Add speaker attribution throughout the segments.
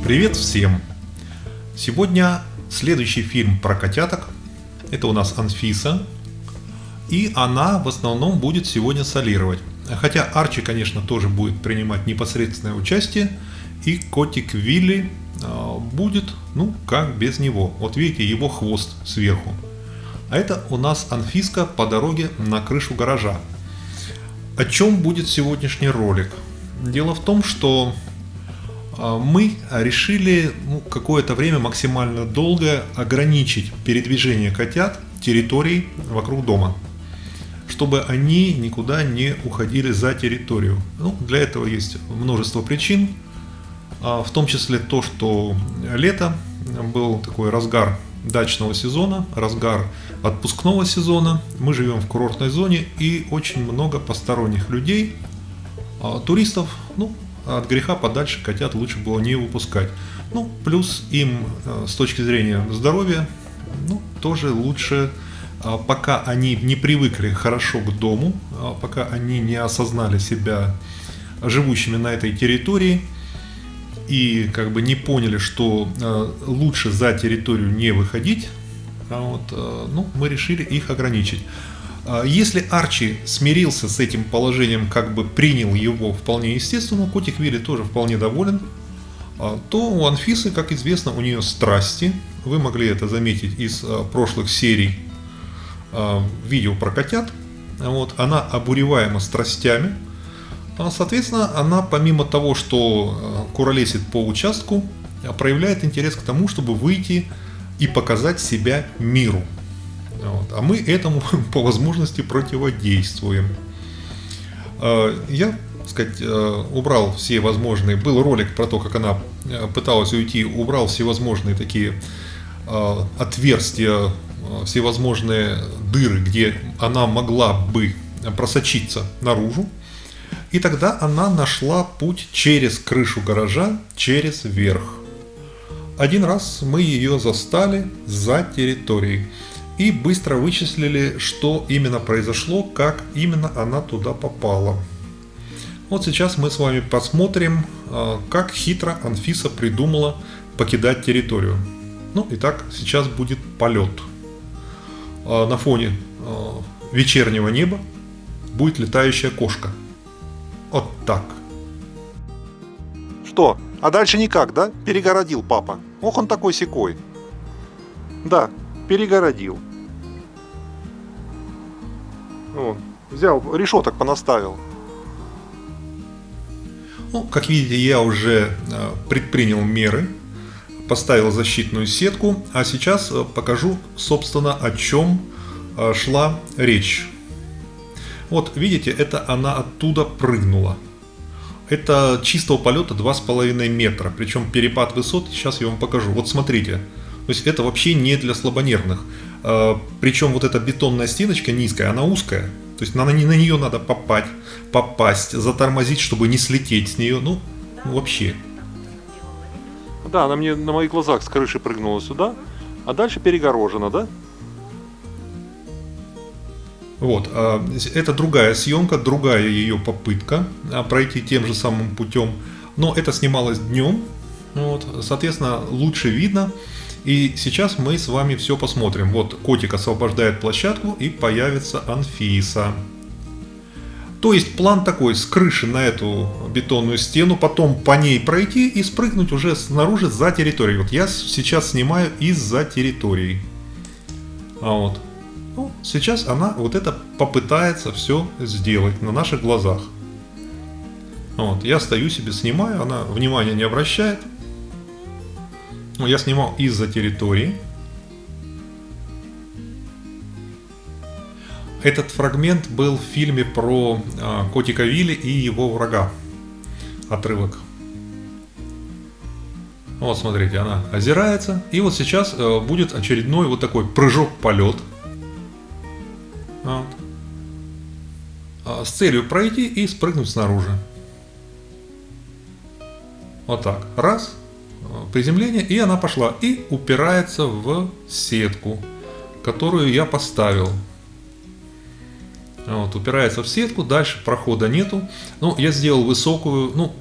Speaker 1: Привет всем! Сегодня следующий фильм про котяток. Это у нас Анфиса. И она в основном будет сегодня солировать. Хотя Арчи, конечно, тоже будет принимать непосредственное участие. И котик Вилли будет, как без него. Вот видите, его хвост сверху. А это у нас Анфиска по дороге на крышу гаража. О чем будет сегодняшний ролик? Дело в том, что мы решили какое-то время максимально долго ограничить передвижение котят территорией вокруг дома, чтобы они никуда не уходили за территорию. Для этого есть множество причин, в том числе то, что лето, был такой разгар дачного сезона, разгар отпускного сезона. Мы живем в курортной зоне и очень много посторонних людей, туристов. От греха подальше котят лучше было не выпускать. Плюс им с точки зрения здоровья, тоже лучше, пока они не привыкли хорошо к дому, пока они не осознали себя живущими на этой территории и не поняли, что лучше за территорию не выходить, мы решили их ограничить. Если Арчи смирился с этим положением, принял его вполне естественно, котик Вилли тоже вполне доволен, то у Анфисы, как известно, у нее страсти. Вы могли это заметить из прошлых серий видео про котят. Она обуреваема страстями. Соответственно, она помимо того, что куролесит по участку, проявляет интерес к тому, чтобы выйти и показать себя миру. А мы этому по возможности противодействуем. Я, убрал все возможные... Был ролик про то, как она пыталась уйти, убрал всевозможные такие отверстия, всевозможные дыры, где она могла бы просочиться наружу. И тогда она нашла путь через крышу гаража, через верх. Один раз мы ее застали за территорией. И быстро вычислили, что именно произошло, как именно она туда попала. Сейчас мы с вами посмотрим, как хитро Анфиса придумала покидать территорию. Итак, сейчас будет полет. На фоне вечернего неба будет летающая кошка. Вот так.
Speaker 2: Что? А дальше никак, да? Перегородил папа. Ох, он такой секой. Да, перегородил. Взял, решеток понаставил.
Speaker 1: Как видите, я уже предпринял меры, поставил защитную сетку, а сейчас покажу, собственно, о чем шла речь. Видите, это она оттуда прыгнула. Это чистого полета 2,5 метра, причем перепад высот, сейчас я вам покажу. Смотрите, то есть это вообще не для слабонервных. Причем эта бетонная стеночка низкая, она узкая. То есть на нее надо попасть, затормозить, чтобы не слететь с нее. Вообще.
Speaker 2: Да, она мне на моих глазах с крыши прыгнула сюда, а дальше перегорожена, да?
Speaker 1: Это другая съемка, другая ее попытка пройти тем же самым путем. Но это снималось днем, соответственно, лучше видно. И сейчас мы с вами все посмотрим. Котик освобождает площадку и появится Анфиса. То есть план такой: с крыши на эту бетонную стену, потом по ней пройти и спрыгнуть уже снаружи за территорией. Я сейчас снимаю из-за территории. Сейчас она это попытается все сделать на наших глазах. Я стою себе, снимаю, она внимания не обращает. Я снимал из-за территории. Этот фрагмент был в фильме про котика Вилли и его врага. Отрывок. Смотрите, она озирается. И сейчас будет очередной такой прыжок-полет. С целью пройти и спрыгнуть снаружи. Так. Раз. Приземление, и она пошла и упирается в сетку, которую я поставил. Упирается в сетку, дальше прохода нету. Я сделал высокую,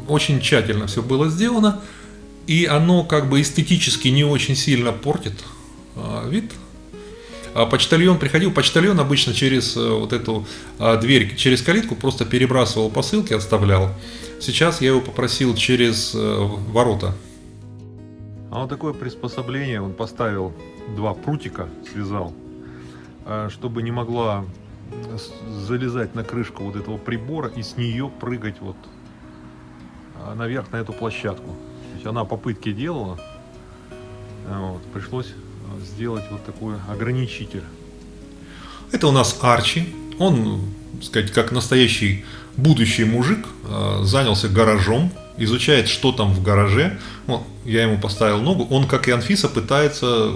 Speaker 1: очень тщательно все было сделано. и оно как бы эстетически не очень сильно портит вид. А почтальон приходил, почтальон обычно через вот эту дверь, через калитку просто перебрасывал посылки, оставлял. Сейчас я его попросил через ворота. А вот такое приспособление он поставил, 2 прутика связал, чтобы не могла залезать на крышку вот этого прибора и с нее прыгать вот наверх на эту площадку. То есть она попытки делала, вот, пришлось сделать вот такой ограничитель. Это у нас Арчи. Он, так сказать, как настоящий будущий мужик, занялся гаражом, изучает, что там в гараже. Вот, я ему поставил ногу. Он, как и Анфиса, пытается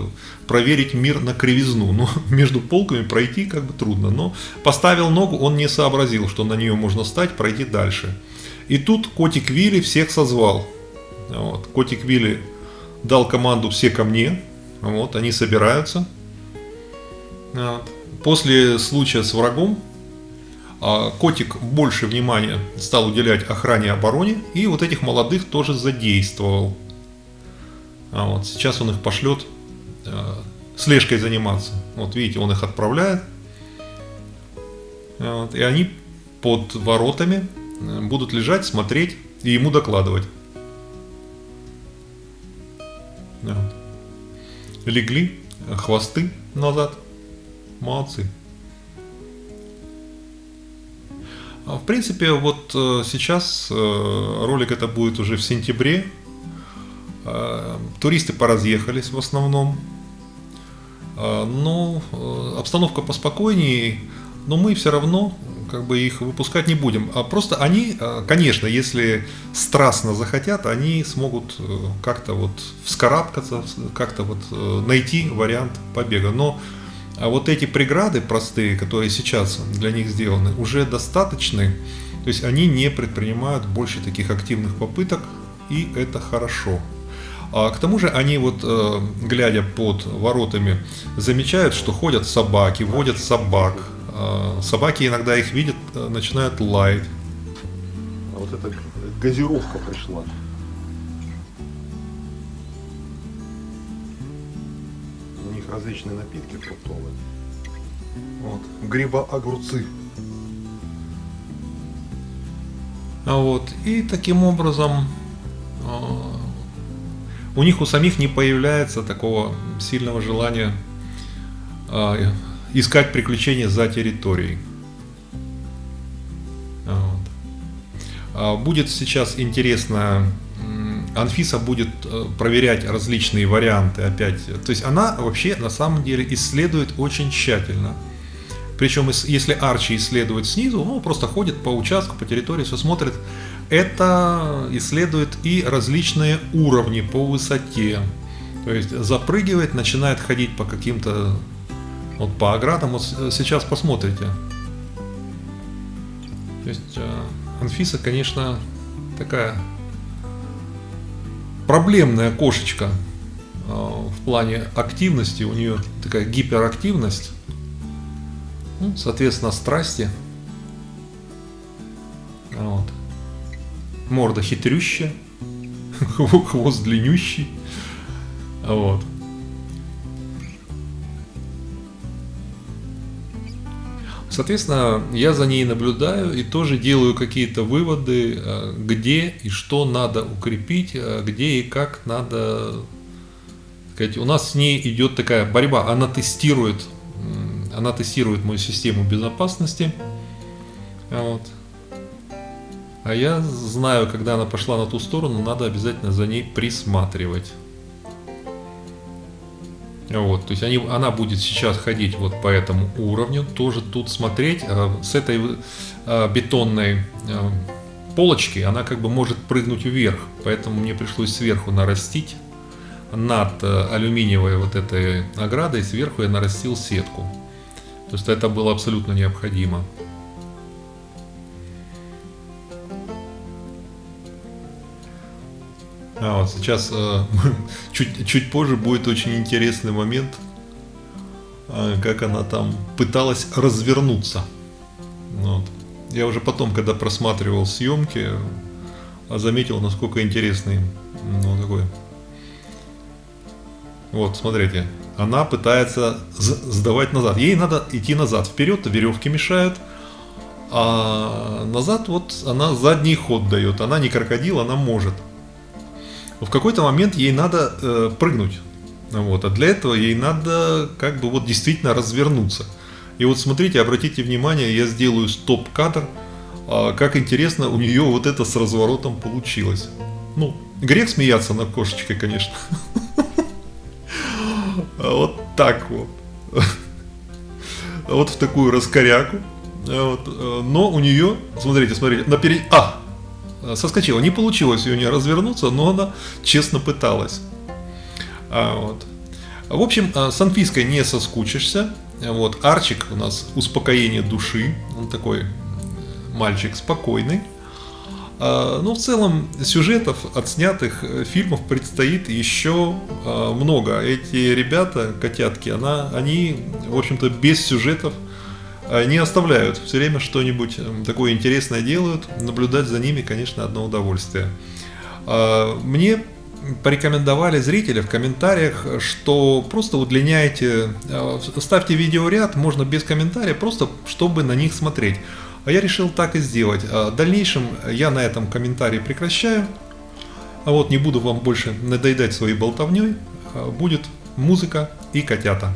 Speaker 1: проверить мир на кривизну. Но между полками пройти как бы трудно. Но поставил ногу, он не сообразил, что на нее можно встать, пройти дальше. И тут котик Вилли всех созвал. Вот, котик Вилли дал команду «все ко мне». Вот, они собираются. Вот. После случая с врагом котик больше внимания стал уделять охране и обороне, и вот этих молодых тоже задействовал. Вот, сейчас он их пошлет слежкой заниматься. Вот видите, он их отправляет. Вот, и они под воротами будут лежать, смотреть и ему докладывать. Вот. Легли, хвосты назад. Молодцы. В принципе, вот сейчас ролик это будет уже в сентябре. Туристы поразъехались в основном. Но обстановка поспокойнее. Но мы все равно как бы их выпускать не будем. А просто они, конечно, если страстно захотят, они смогут как-то вот вскарабкаться, как-то вот найти вариант побега. Но вот эти преграды простые, которые сейчас для них сделаны, уже достаточны. То есть они не предпринимают больше таких активных попыток, и это хорошо. А к тому же они вот, глядя под воротами, замечают, что ходят собаки, водят собак. Собаки иногда их видят, начинают лаять.
Speaker 2: А вот эта газировка пришла. У них различные напитки фруктовые. Вот, грибо-огурцы.
Speaker 1: Вот, и таким образом у них у самих не появляется такого сильного желания искать приключения за территорией. Вот. Будет сейчас интересно, Анфиса будет проверять различные варианты опять. То есть она вообще на самом деле исследует очень тщательно. Причем если Арчи исследует снизу, он просто ходит по участку, по территории, все смотрит. Это исследует и различные уровни по высоте. То есть запрыгивает, начинает ходить по каким-то вот по оградам. Вот сейчас посмотрите. То есть Анфиса, конечно, такая проблемная кошечка в плане активности. У нее такая гиперактивность. Ну, соответственно, страсти. Вот. Морда хитрющая. Хвост длиннющий. Вот. Соответственно, я за ней наблюдаю и тоже делаю какие-то выводы, где и что надо укрепить, где и как надо сказать. У нас с ней идет такая борьба. Она тестирует мою систему безопасности. Вот. А я знаю, когда она пошла на ту сторону, надо обязательно за ней присматривать. Вот, то есть она будет сейчас ходить вот по этому уровню, тоже тут смотреть. С этой бетонной полочки она как бы может прыгнуть вверх, поэтому мне пришлось сверху нарастить над алюминиевой вот этой оградой, сверху я нарастил сетку. То есть это было абсолютно необходимо. Вот сейчас чуть позже будет очень интересный момент, как она там пыталась развернуться. Вот. Я уже потом, когда просматривал съемки, заметил, насколько интересный, ну, такой Вот, смотрите, она пытается сдавать назад. Ей надо идти назад. Вперед веревки мешают, а назад вот она задний ход дает. Она не крокодил, она может. В какой-то момент ей надо прыгнуть. Вот, а для этого ей надо как бы вот действительно развернуться. И вот смотрите, обратите внимание, я сделаю стоп-кадр. Как интересно у нее вот это с разворотом получилось. Ну, грех смеяться над кошечкой, конечно. Вот так вот. Вот в такую раскоряку. Но у нее, смотрите, соскочила. Не получилось у нее развернуться, но она честно пыталась. Вот. В общем, с Анфиской не соскучишься. Вот. Арчик у нас успокоение души. Он такой мальчик спокойный. Но в целом сюжетов отснятых фильмов предстоит еще много. Эти ребята, котятки, они, в общем-то, без сюжетов не оставляют. Все время что-нибудь такое интересное делают. Наблюдать за ними, конечно, одно удовольствие. Мне порекомендовали зрители в комментариях, что просто удлиняйте, ставьте видеоряд, можно без комментариев, просто чтобы на них смотреть. А я решил так и сделать. В дальнейшем я на этом комментарии прекращаю. А вот не буду вам больше надоедать своей болтовней. Будет музыка и котята.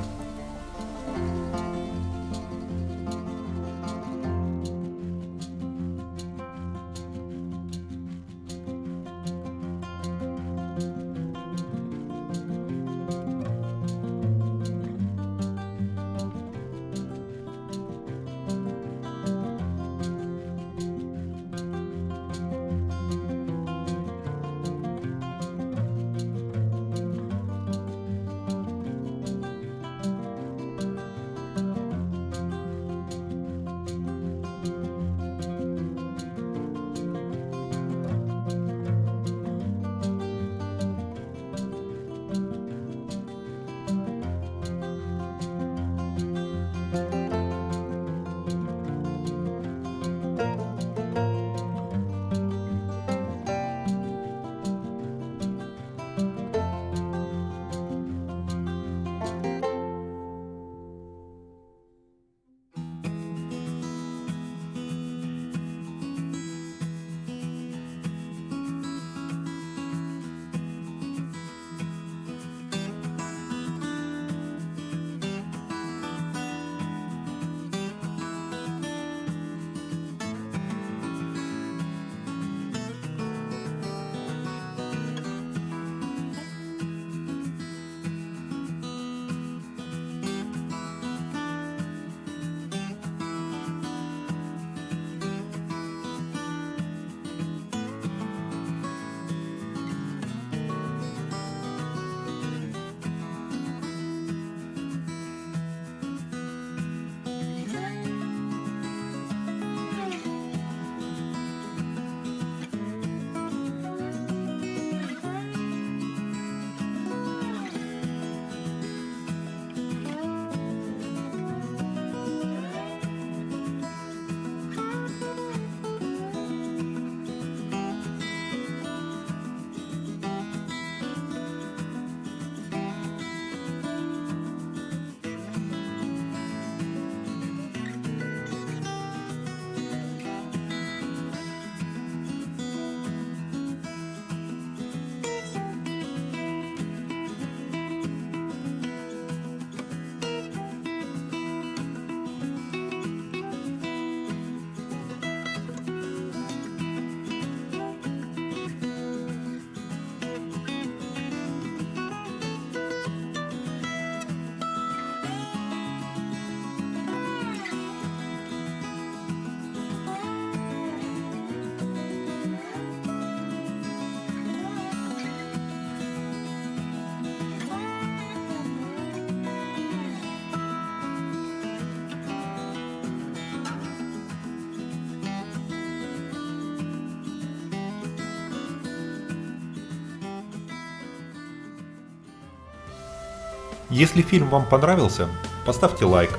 Speaker 3: Если фильм вам понравился, поставьте лайк.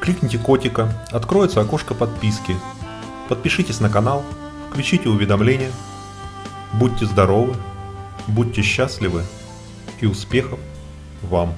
Speaker 3: Кликните котика, откроется окошко подписки. Подпишитесь на канал, включите уведомления. Будьте здоровы, будьте счастливы и успехов! вам.